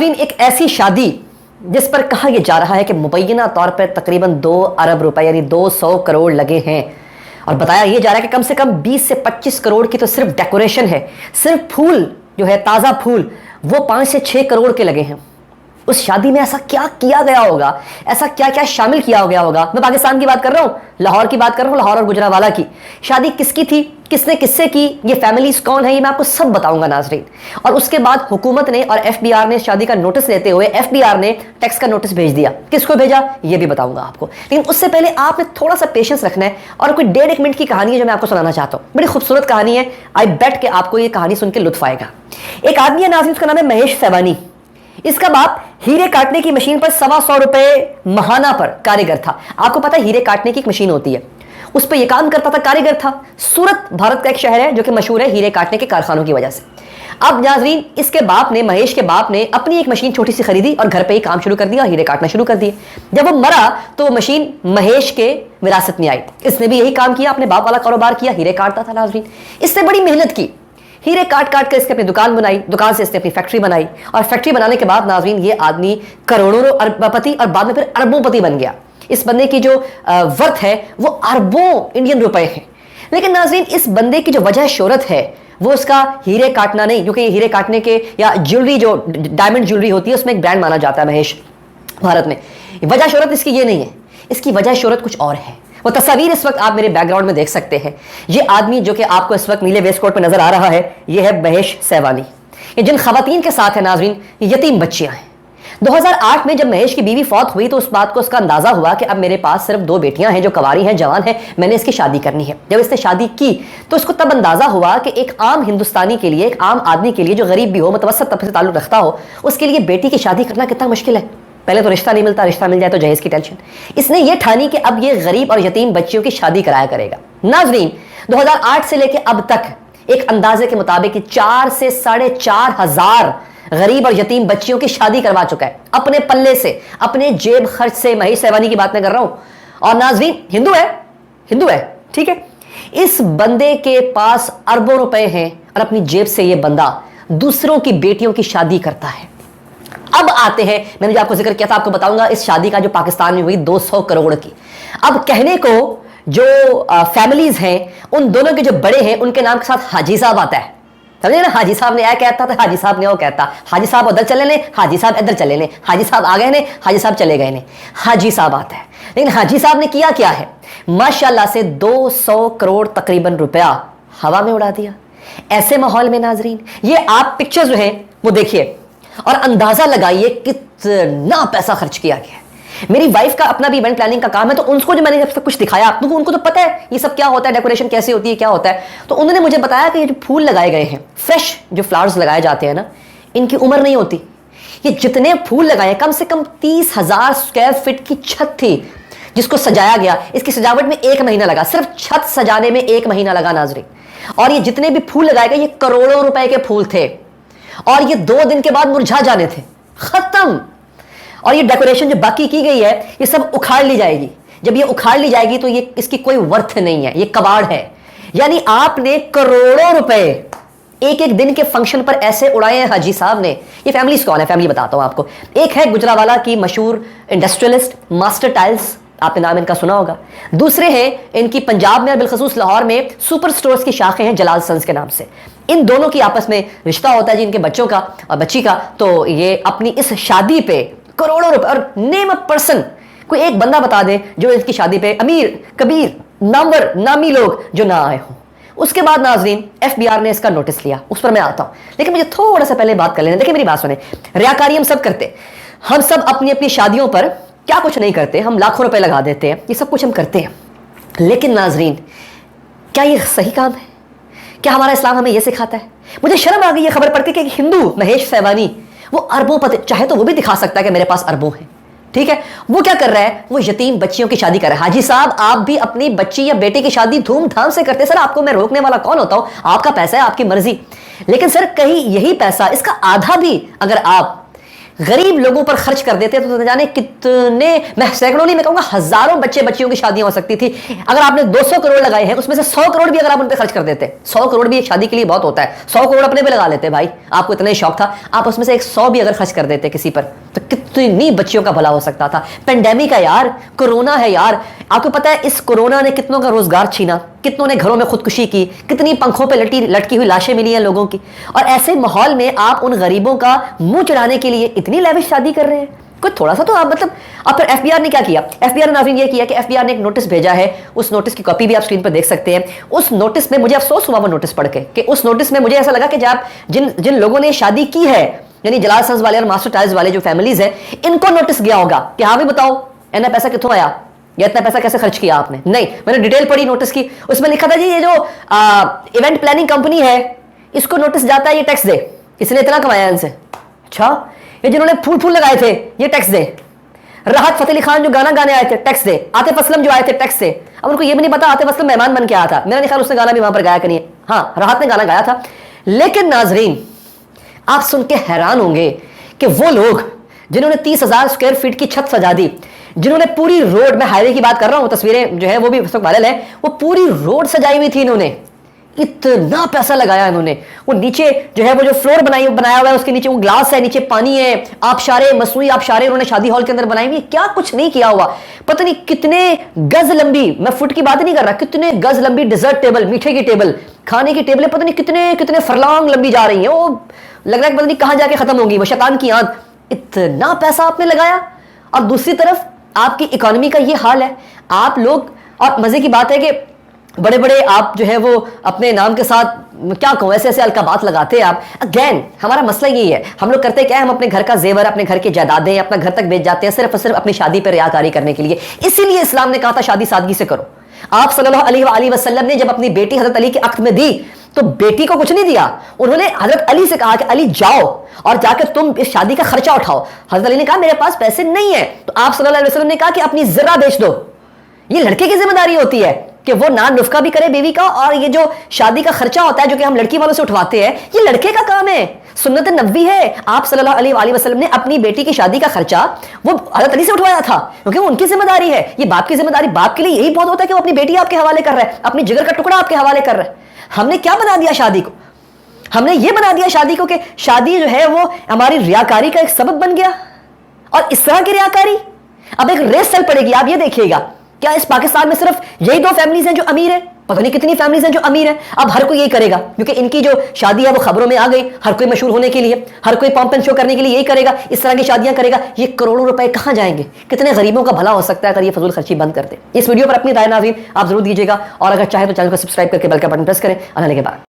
नाज़रीन एक ऐसी शादी जिस पर कहा यह जा रहा है कि मुबैना तौर पर तकरीबन 2 अरब रुपए यानी 200 करोड़ लगे हैं, और बताया यह जा रहा है कि कम से कम 20 से 25 करोड़ की तो सिर्फ डेकोरेशन है, सिर्फ फूल जो है ताज़ा फूल वो 5 से 6 करोड़ के लगे हैं। उस शादी में ऐसा क्या किया गया होगा, ऐसा क्या क्या शामिल किया गया होगा। मैं पाकिस्तान की बात कर रहा हूँ, लाहौर की बात कर रहा हूँ, लाहौर और गुजरावाला की। शादी किसकी थी, किसने किससे की, ये फैमिलीज कौन है, ये मैं आपको सब बताऊंगा नाज़रीन। और उसके बाद हुकूमत ने और एफबीआर ने शादी का नोटिस लेते हुए एफबीआर ने टैक्स का नोटिस भेज दिया। किसको भेजा ये भी बताऊंगा आपको, लेकिन उससे पहले आपने थोड़ा सा पेशेंस रखना है। और कोई 1.5 मिनट की कहानी है जो मैं आपको सुनाना चाहता हूँ, बड़ी खूबसूरत कहानी है। आई बेट के आपको ये कहानी सुन के लुत्फ आएगा। एक आदमी है नाज़रीन, उसका नाम है महेश सैवानी। इसका बाप हीरे काटने की मशीन पर 125 रुपए महाना पर कारीगर था। आपको पता है हीरे काटने की एक मशीन होती है, उस पर यह काम करता था, कारीगर था। सूरत भारत का एक शहर है जो कि मशहूर है हीरे काटने के कारखानों की वजह से। अब नाज़रीन इसके बाप ने, महेश के बाप ने अपनी एक मशीन छोटी सी खरीदी और घर पे ही काम शुरू कर दिया, हीरे काटना शुरू कर दिए। जब वो मरा तो वो मशीन महेश के विरासत में आई। इसने भी यही काम किया, अपने बाप वाला कारोबार किया, हीरे काटता था नाज़रीन। इसने बड़ी मेहनत की, हीरे काट काट कर इसने अपनी दुकान बनाई, दुकान से इसने अपनी फैक्ट्री बनाई, और फैक्ट्री बनाने के बाद नाज़रीन ये आदमी करोड़ों अरबपति और बाद में फिर अरबोंपति बन गया। इस बंदे की जो वर्थ है वो अरबों इंडियन रुपए है। लेकिन नाज़रीन इस बंदे की जो वजह शोहरत है वो उसका हीरे काटना नहीं, क्योंकि हीरे काटने के या ज्वेलरी जो डायमंड ज्वेलरी होती है उसमें एक ब्रांड माना जाता है महेश भारत में। वजह शोहरत इसकी ये नहीं है, इसकी वजह शोहरत कुछ और है। वो तस्वीर इस वक्त आप मेरे बैकग्राउंड में देख सकते हैं। ये आदमी जो कि आपको इस वक्त नीले वेस्ट कोट में नजर आ रहा है, ये है महेश सैवानी। ये जिन खवातीन के साथ है नाज़रीन, यतीम बच्चियां हैं। 2008 में जब महेश की बीवी फौत हुई तो उस बात को उसका अंदाजा हुआ कि अब मेरे पास सिर्फ 2 बेटियां हैं जो कवारी हैं, जवान हैं, मैंने इसकी शादी करनी है। जब इसने शादी की तो उसको तब अंदाजा हुआ कि एक आम हिंदुस्तानी के लिए, एक आम आदमी के लिए जो गरीब भी हो, मुतवस्सित तबके से ताल्लुक रखता हो, उसके लिए बेटी की शादी करना कितना मुश्किल है। पहले तो रिश्ता नहीं मिलता, रिश्ता मिल जाए तो जहेज की टेंशन। इसने ये ठानी कि अब ये गरीब और यतीम बच्चियों की शादी कराया करेगा। नाज़रीन 2008 से लेकर अब तक एक अंदाजे के मुताबिक 4 से 4.5 हजार गरीब और यतीम बच्चियों की शादी करवा चुका है अपने पल्ले से, अपने जेब खर्च से। महेश सैवानी की बात मैं कर रहा हूं। और नाज़रीन हिंदू है, ठीक है। इस बंदे के पास अरबों रुपए हैं और अपनी जेब से ये बंदा दूसरों की बेटियों की शादी करता है। अब आते हैं, मैंने जो आपको जिक्र किया था, आपको बताऊंगा इस शादी का जो पाकिस्तान में हुई 200 करोड़ की। अब कहने को जो फैमिलीज हैं उन दोनों के जो बड़े हैं उनके नाम के साथ हाजी साहब आता है, समझे ना। हाजी साहब ने यह कहता था, हाजी साहब ने वो कहता, हाजी साहब उधर चले ने, हाजी साहब इधर चले ने, हाजी साहब आ गए ने, हाजी साहब चले गए ने, हाजी साहब आता है। लेकिन हाजी साहब ने किया क्या है, माशाल्लाह से 200 करोड़ तकरीबन रुपया हवा में उड़ा दिया। ऐसे माहौल में नाजरीन ये आप पिक्चर जो है वो देखिए और अंदाजा लगाइए कितना पैसा खर्च किया गया है। मेरी वाइफ का अपना भी इवेंट प्लानिंग का काम है, तो उनको जो मैंने जब सब कुछ दिखाया आपको, उनको तो पता है ये सब क्या होता है, डेकोरेशन कैसे होती है, क्या होता है। तो उन्होंने मुझे बताया कि ये जो फूल लगाए गए हैं, फ्रेश जो फ्लावर्स लगाए जाते हैं ना, इनकी उम्र नहीं होती। ये जितने फूल लगाए, कम से कम 30,000 स्क्वायर फीट की छत थी जिसको सजाया गया। इसकी सजावट में 1 महीना लगा, सिर्फ छत सजाने में 1 महीना लगा नाजरीन। और ये जितने भी फूल लगाए गए ये करोड़ों रुपए के फूल थे, और ये 2 दिन के बाद मुरझा जाने थे, खत्म। और ये डेकोरेशन जो बाकी की गई है ये सब उखाड़ ली जाएगी। जब ये उखाड़ ली जाएगी तो ये इसकी कोई वर्थ नहीं है, ये कबाड़ है। यानी आपने करोड़ों रुपए एक एक दिन के फंक्शन पर ऐसे उड़ाए हैं हाजी साहब ने। ये फैमिलीज कौन है, फैमिली बताता हूं आपको। एक है गुजरावाला की मशहूर इंडस्ट्रियलिस्ट मास्टर टाइल्स, आपने नाम इनका सुना होगा। दूसरे हैं इनकी पंजाब में, बिलखसूस लाहौर में सुपर स्टोर्स की शाखें हैं जलाल सन्स के नाम से। इन दोनों की आपस में रिश्ता होता है जी, इनके बच्चों का और बच्ची का। तो ये अपनी इस शादी पे करोड़ों रुपए, और नेम अ पर्सन, कोई एक बंदा बता दे जो इसकी शादी पे अमीर कबीर नामवर नामी लोग जो ना आए हों। उसके बाद नाजरीन एफबीआर ने इसका नोटिस लिया, उस पर मैं आता हूं। लेकिन मुझे थोड़ा सा पहले बात कर लेना। देखिए मेरी बात सुने, रियाकारी हम सब करते, हम सब अपनी अपनी शादियों पर क्या कुछ नहीं करते, हम लाखों रुपए लगा देते हैं, ये सब कुछ हम करते हैं। लेकिन नाजरीन क्या ये सही काम है? क्या हमारा इस्लाम हमें यह सिखाता है? मुझे शर्म आ गई ये खबर पढ़ के कि हिंदू महेश सैवानी वो अरबों पति, चाहे तो वो भी दिखा सकता है कि मेरे पास अरबों हैं, ठीक है। वो क्या कर रहा है, वो यतीम बच्चियों की शादी कर रहा है। हाजी साहब आप भी अपनी बच्ची या बेटे की शादी धूमधाम से करते, सर आपको मैं रोकने वाला कौन होता हूं, आपका पैसा है, आपकी मर्जी। लेकिन सर कहीं यही पैसा, इसका आधा भी अगर आप غریب لوگوں پر خرچ کر دیتے تو نہ جانے کتنے، میں سینکڑوں نہیں، میں کہوں گا ہزاروں بچے بچیوں کی شادیاں ہو سکتی تھی اگر آپ نے 200 کروڑ لگائے ہیں، اس میں سے 100 کروڑ بھی اگر آپ ان پہ خرچ کر دیتے، 100 کروڑ بھی ایک شادی کے لیے بہت ہوتا ہے، 100 کروڑ اپنے پہ لگا لیتے بھائی، آپ کو اتنا ہی شوق تھا، آپ اس میں سے ایک 100 بھی اگر خرچ کر دیتے کسی پر تو کتنی بچیوں کا بھلا ہو سکتا تھا۔ پینڈیمک ہے یار، کورونا ہے یار، آپ کو پتا ہے اس کورونا نے کتنوں کا روزگار چھینا، کتنوں نے گھروں میں خودکشی کی، کتنی پنکھوں پہ لٹکی ہوئی لاشیں ملی ہیں لوگوں کی، اور ایسے ماحول میں آپ ان غریبوں کا منہ چڑھانے کے لیے اتنی لیوش شادی کر رہے ہیں، کوئی تھوڑا سا تو آپ مطلب۔ اب پھر ایف بی آر نے کیا کیا؟ ایف بی آر نے ناظرین یہ کیا کہ ایف بی آر نے ایک نوٹس بھیجا ہے، اس نوٹس کی کاپی بھی آپ اسکرین پر دیکھ سکتے ہیں۔ اس نوٹس میں مجھے افسوس ہوا وہ نوٹس پڑھ کے کہ اس نوٹس میں مجھے ایسا لگا کہ جن لوگوں نے شادی کی ہے، یعنی جلال سنز والے اور ماسٹر ٹائلز والے جو فیملیز ہیں، ان کو نوٹس گیا ہوگا کہ ہاں بھی بتاؤ اتنا پیسہ کتوں آیا یا اتنا پیسہ کیسے خرچ کیا آپ نے۔ نہیں، میں نے ڈیٹیل پڑھی نوٹس کی، اس میں لکھا تھا جی یہ جو ایونٹ پلاننگ کمپنی ہے اس کو نوٹس جاتا ہے یہ ٹیکس دے، اس نے اتنا کمایا ان سے۔ اچھا، یہ جنہوں نے پھول لگائے تھے یہ ٹیکس دے، راحت فتح علی خان جو گانا گانے آئے تھے ٹیکس دے، عاطف اسلم جو آئے تھے ٹیکس دے۔ اب ان کو یہ بھی نہیں پتا عاطف اسلم مہمان بن کے آیا تھا، میرا نہیں خیال اس نے گانا بھی وہاں پر گایا کہ نہیں، ہاں راحت نے گانا گایا تھا۔ لیکن ناظرین آپ سن کے حیران ہوں گے کہ وہ لوگ جنہوں نے 30,000 اسکوائر فٹ کی چھت سجا دی، جنہوں نے پوری روڈ، میں ہائی وے کی بات کر رہا ہوں، تصویریں جو ہے وہ بھی اس وقت وائرل ہیں، وہ پوری روڈ سجائی ہوئی تھی، انہوں نے اتنا پیسہ لگایا انہوں نے۔ وہ نیچے جو ہے وہ جو فلور بنایا ہوا ہے اس کے نیچے وہ گلاس ہے، نیچے پانی ہے، آبشارے، مصنوعی آبشارے انہوں نے شادی ہال کے اندر بنائی ہوئی، کیا کچھ نہیں کیا ہوا۔ پتہ نہیں کتنے گز لمبی، میں فٹ کی بات نہیں کر رہا، کتنے گز لمبی ڈیزرٹ ٹیبل، میٹھے کی ٹیبل، کھانے کی ٹیبلیں پتہ نہیں کتنے فرلانگ لمبی جا رہی ہیں، وہ لگ رہا ہے کہ پتہ نہیں کہاں جا کے ختم ہوگی، وہ شیطان کی آنت۔ اتنا پیسہ آپ نے لگایا، اور دوسری طرف آپ کی اکانومی کا یہ حال ہے، آپ لوگ، اور مزے کی بات ہے کہ بڑے بڑے آپ جو ہے وہ اپنے نام کے ساتھ کیا کہوں ایسے القابات لگاتے ہیں آپ۔ اگین ہمارا مسئلہ یہی ہے، ہم لوگ کرتے کیا ہے، ہم اپنے گھر کا زیور، اپنے گھر کی جائیدادیں اپنا گھر تک بیچ جاتے ہیں صرف اور صرف اپنی شادی پہ ریاکاری کرنے کے لیے۔ اسی لیے اسلام نے کہا تھا شادی سادگی سے کرو۔ آپ صلی اللہ علیہ وآلہ وسلم نے جب اپنی بیٹی حضرت علی کے عقد میں دی تو بیٹی کو کچھ نہیں دیا، انہوں نے حضرت علی سے کہا کہ علی جاؤ اور جا کے تم اس شادی کا خرچہ اٹھاؤ۔ حضرت علی نے کہا میرے پاس پیسے نہیں ہیں، تو آپ صلی اللہ علیہ وسلم نے کہا کہ اپنی ذرہ بیچ دو۔ یہ لڑکے کی ذمہ داری ہوتی ہے کہ وہ نان نفقہ بھی کرے بیوی کا، اور یہ جو شادی کا خرچہ ہوتا ہے جو کہ ہم لڑکی والوں سے اٹھواتے ہیں یہ لڑکے کا کام ہے، سنت نبوی ہے۔ آپ صلی اللہ علیہ وآلہ وسلم نے اپنی بیٹی کی شادی کا خرچہ وہ حضرت علی سے اٹھوایا تھا، کیونکہ وہ ان کی ذمہ داری ہے۔ یہ باپ کی ذمہ داری، باپ کے لیے یہی بہت ہوتا ہے کہ وہ اپنی بیٹی آپ کے حوالے کر رہا ہے، اپنی جگر کا ٹکڑا آپ کے حوالے کر رہا ہے۔ ہم نے کیا بنا دیا شادی کو؟ ہم نے یہ بنا دیا شادی کو کہ شادی جو ہے وہ ہماری ریاکاری کا ایک سبب بن گیا، اور اس طرح کی ریاکاری اب ایک ریس چل پڑے گی۔ آپ یہ دیکھیے گا، کیا اس پاکستان میں صرف یہی 2 فیملیز ہیں جو امیر ہیں؟ پتہ نہیں کتنی فیملیز ہیں جو امیر ہیں۔ اب ہر کوئی یہی کرے گا کیونکہ ان کی جو شادی ہے وہ خبروں میں آ گئی، ہر کوئی مشہور ہونے کے لیے، ہر کوئی پمپ اینڈ شو کرنے کے لیے یہی کرے گا، اس طرح کی شادیاں کرے گا۔ یہ کروڑوں روپے کہاں جائیں گے؟ کتنے غریبوں کا بھلا ہو سکتا ہے اگر یہ فضول خرچی بند کر دے۔ اس ویڈیو پر اپنی رائے ناظرین آپ ضرور دیجیے گا، اور اگر چاہے تو چینل کو سبسکرائب کر کے بیل کا بٹن پریس کریں۔ اللہ کے بعد